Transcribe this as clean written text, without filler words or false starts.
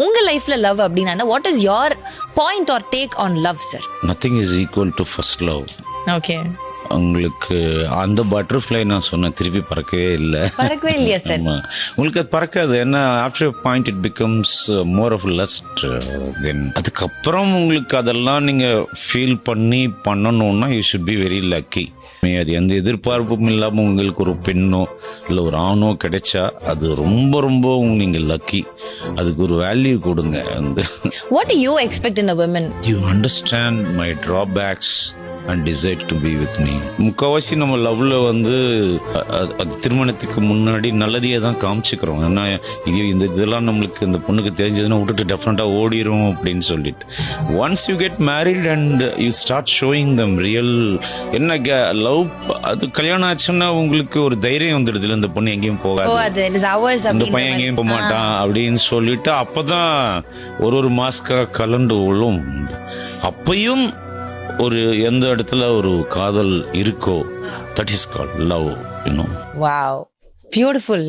உங்க லைஃப்ல லவ் அப்படின்னா what is your point or take on love sir? Nothing is equal to first love. Okay, உங்களுக்கு அந்த butterfly நான் சொன்னேன் திருப்பி பறக்கவே இல்லை. பறக்கவே இல்லையா சார்? ஆமா, உங்களுக்கு அது பறக்காது. ஏன்னா after point it becomes more of lust. Then அதுக்கப்புறம் உங்களுக்கு அதெல்லாம் நீங்க ஃபீல் பண்ணணும்னா you should be very lucky. அது எந்த எதிர்பார்ப்பும் இல்லாம உங்களுக்கு ஒரு பெண்ணோ இல்ல ஒரு ஆணோ கிடைச்சா அது ரொம்ப ரொம்ப நீங்க லக்கி. அதுக்கு ஒரு வேல்யூ கொடுங்க. What do you expect in a woman? You understand my drawbacks and decide to be with me. முக்கால்வாசி நம்ம லவ்ல அது திருமணத்துக்கு முன்னாடி நல்லதையே தான் காமிச்சுக்கிறோம். ஏன்னா இதெல்லாம் நம்மளுக்கு இந்த பொண்ணுக்கு தெரிஞ்சதுன்னா விட்டுட்டு டெஃபினட்டா ஓடிரும் அப்படின்னு சொல்லிட்டு. Once you get married and you start showing them real என்ன லவ், அது கல்யாணம் ஆச்சுன்னா உங்களுக்கு ஒரு தைரியம் வந்துடுது. இல்ல இந்த பொண்ணு எங்கேயும் போகாது, இந்த பையன் எங்கேயும் போக மாட்டான் அப்படின்னு சொல்லிட்டு அப்பதான் ஒரு மாஸ்கா கலண்டு விழும். அப்பையும் ஒரு எந்த இடத்துல ஒரு காதல் இருக்கோ, that is called love. Wow, beautiful.